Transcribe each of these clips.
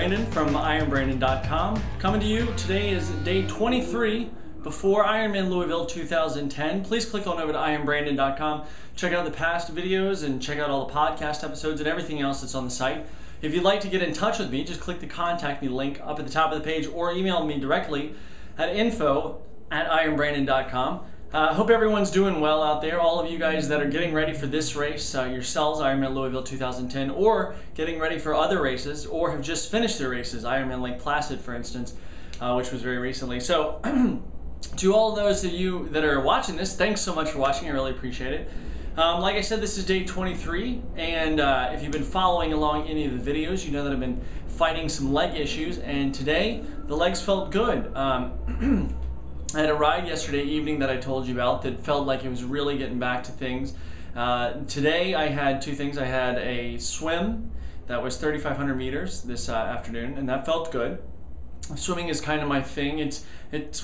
Brandon from ironbrandon.com. Coming to you, today is day 23 before Ironman Louisville 2010. Please click on over to ironbrandon.com. Check out the past videos and check out all the podcast episodes and everything else that's on the site. If you'd like to get in touch with me, just click the contact me link up at the top of the page or email me directly at info@ironbrandon.com. Hope everyone's doing well out there. All of you guys that are getting ready for this race yourselves, Ironman Louisville 2010, or getting ready for other races, or have just finished their races, Ironman Lake Placid, for instance, which was very recently. So, to all those of you that are watching this, thanks so much for watching. I really appreciate it. Like I said, this is day 23, and if you've been following along any of the videos, you know that I've been fighting some leg issues, and today the legs felt good. I had a ride yesterday evening that I told you about that felt like it was really getting back to things. Today I had two things. I had a swim that was 3,500 meters this afternoon, and that felt good. Swimming is kind of my thing. It's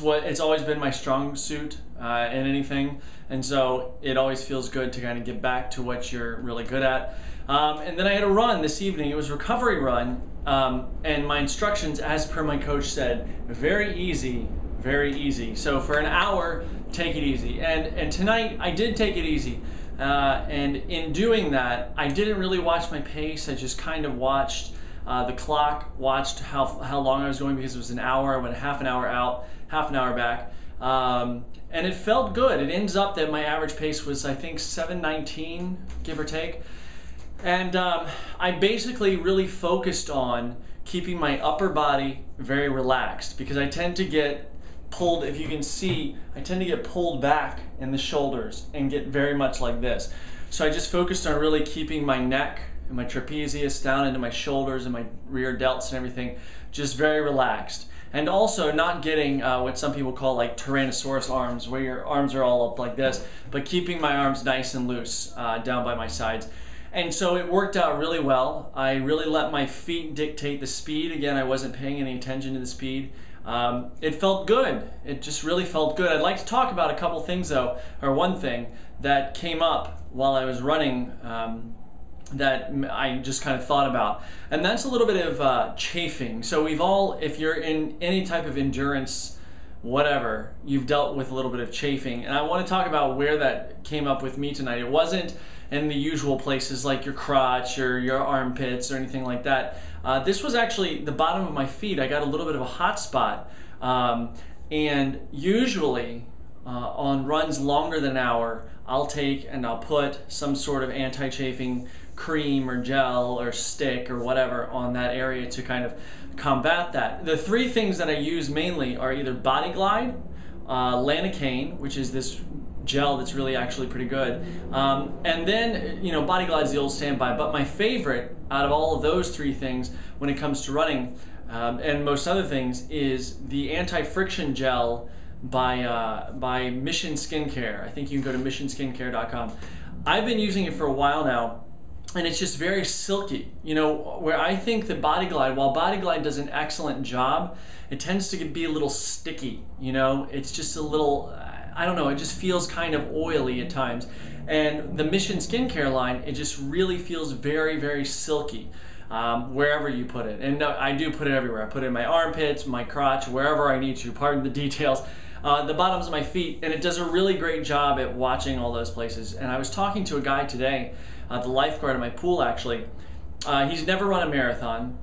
always been my strong suit in anything, and so it always feels good to kind of get back to what you're really good at. And then I had a run this evening. It was a recovery run, and my instructions, as per my coach, said very easy. Very easy. So for an hour, take it easy. And tonight I did take it easy. And in doing that, I didn't really watch my pace. I just kind of watched the clock, watched how long I was going, because it was an hour. I went half an hour out, half an hour back. And it felt good. It ends up that my average pace was, I think, 7:19, give or take. And I basically really focused on keeping my upper body very relaxed, because I tend to get pulled, if you can see, I tend to get pulled back in the shoulders and get very much like this. So I just focused on really keeping my neck and my trapezius down into my shoulders and my rear delts and everything just very relaxed. And also not getting what some people call like Tyrannosaurus arms, where your arms are all up like this, but keeping my arms nice and loose down by my sides. And so it worked out really well. I really let my feet dictate the speed. Again, I wasn't paying any attention to the speed. It felt good. It just really felt good. I'd like to talk about a couple things though, or one thing that came up while I was running that I just kind of thought about. And that's a little bit of chafing. So we've all, if you're in any type of endurance, whatever, you've dealt with a little bit of chafing. And I want to talk about where that came up with me tonight. It wasn't in the usual places like your crotch or your armpits or anything like that. This was actually the bottom of my feet. I got a little bit of a hot spot. And usually on runs longer than an hour, I'll take and I'll put some sort of anti-chafing cream or gel or stick or whatever on that area to kind of combat that. The three things that I use mainly are either Body Glide, Lanacane, which is this gel that's really actually pretty good, and then, you know, Body Glide's the old standby, but my favorite out of all of those three things when it comes to running and most other things is the anti-friction gel by Mission Skincare. I think you can go to missionskincare.com. I've been using it for a while now, and it's just very silky. You know, where I think that Body Glide, while Body Glide does an excellent job, it tends to be a little sticky. You know, it's just a little, I don't know, it just feels kind of oily at times. And the Mission Skincare line, it just really feels very, very silky wherever you put it. And I do put it everywhere. I put it in my armpits, my crotch, wherever I need to, pardon the details. The bottoms of my feet, and it does a really great job at watching all those places. And I was talking to a guy today, the lifeguard at my pool actually. He's never run a marathon,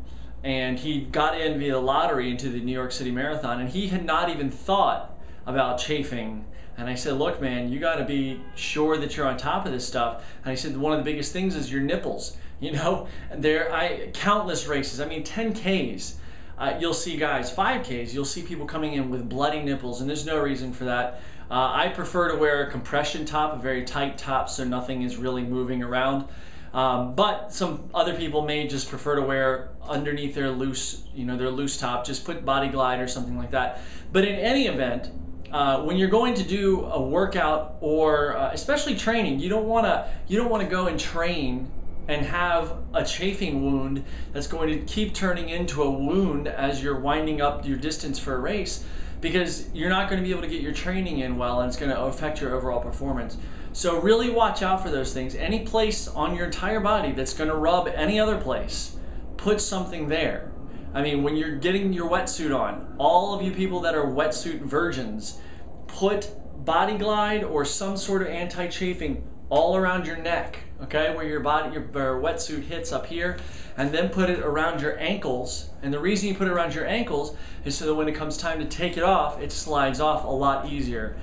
and he got in via the lottery into the New York City Marathon, and he had not even thought about chafing. And I said, look man, you got to be sure that you're on top of this stuff. And I said, one of the biggest things is your nipples. You know, countless races, I mean 10Ks, you'll see guys, 5Ks, you'll see people coming in with bloody nipples, and there's no reason for that. I prefer to wear a compression top, a very tight top, so nothing is really moving around. But some other people may just prefer to wear underneath their loose, you know, their loose top, just put Body Glide or something like that. But in any event, when you're going to do a workout or especially training, you don't want to go and train and have a chafing wound that's going to keep turning into a wound as you're winding up your distance for a race, because you're not going to be able to get your training in well, and it's going to affect your overall performance. So really watch out for those things. Any place on your entire body that's going to rub any other place, put something there. I mean, when you're getting your wetsuit on, all of you people that are wetsuit virgins, put Body Glide or some sort of anti-chafing all around your neck, okay, where your wetsuit hits up here, and then put it around your ankles. And the reason you put it around your ankles is so that when it comes time to take it off, it slides off a lot easier.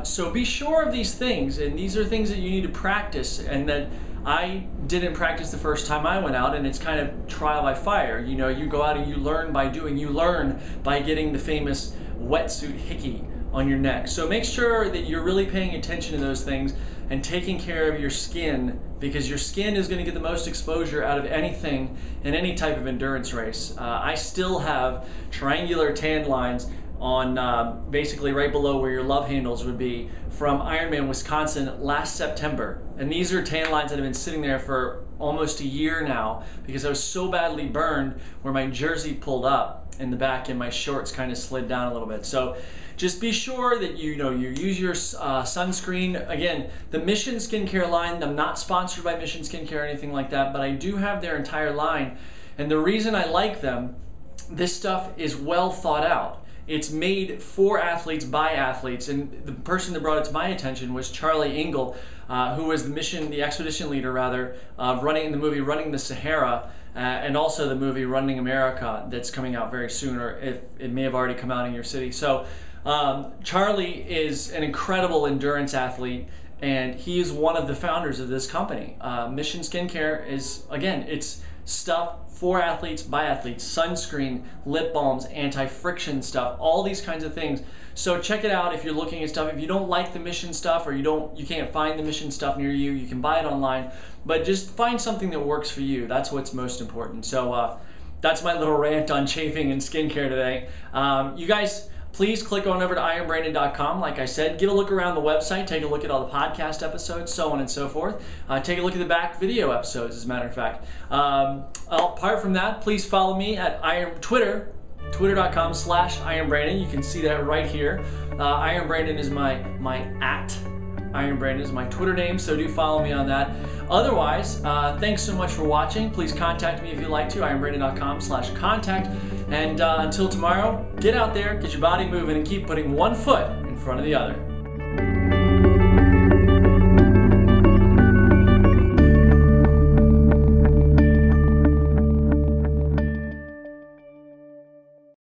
So be sure of these things, and these are things that you need to practice, and that I didn't practice the first time I went out, and it's kind of trial by fire. You know, you go out and you learn by doing. You learn by getting the famous wetsuit hickey on your neck. So make sure that you're really paying attention to those things and taking care of your skin, because your skin is going to get the most exposure out of anything in any type of endurance race. I still have triangular tan lines on basically right below where your love handles would be from Ironman Wisconsin last September. And these are tan lines that have been sitting there for almost a year now, because I was so badly burned where my jersey pulled up in the back and my shorts kind of slid down a little bit. So just be sure that you use your sunscreen. Again, the Mission Skincare line, I'm not sponsored by Mission Skincare or anything like that, but I do have their entire line. And the reason I like them, this stuff is well thought out. It's made for athletes by athletes, and the person that brought it to my attention was Charlie Engle, who was the expedition leader rather, running in the movie Running the Sahara, and also the movie Running America that's coming out very soon, or if it may have already come out in your city. So Charlie is an incredible endurance athlete, and he is one of the founders of this company. Mission Skincare is, again, it's stuff for athletes by athletes, sunscreen, lip balms, anti-friction stuff, all these kinds of things. So check it out if you're looking at stuff. If you don't like the Mission stuff, or you can't find the Mission stuff near you, you can buy it online, but just find something that works for you. That's what's most important. So that's my little rant on chafing and skincare today. You guys, please click on over to ironbrandon.com. Like I said, get a look around the website, take a look at all the podcast episodes, so on and so forth. Take a look at the back video episodes, as a matter of fact. Apart from that, please follow me at twitter.com/ironbrandon. You can see that right here. Ironbrandon is my @ Iron Brandon is my Twitter name, so do follow me on that. Otherwise, thanks so much for watching. Please contact me if you'd like to, ironbrandon.com/contact. And until tomorrow, get out there, get your body moving, and keep putting one foot in front of the other.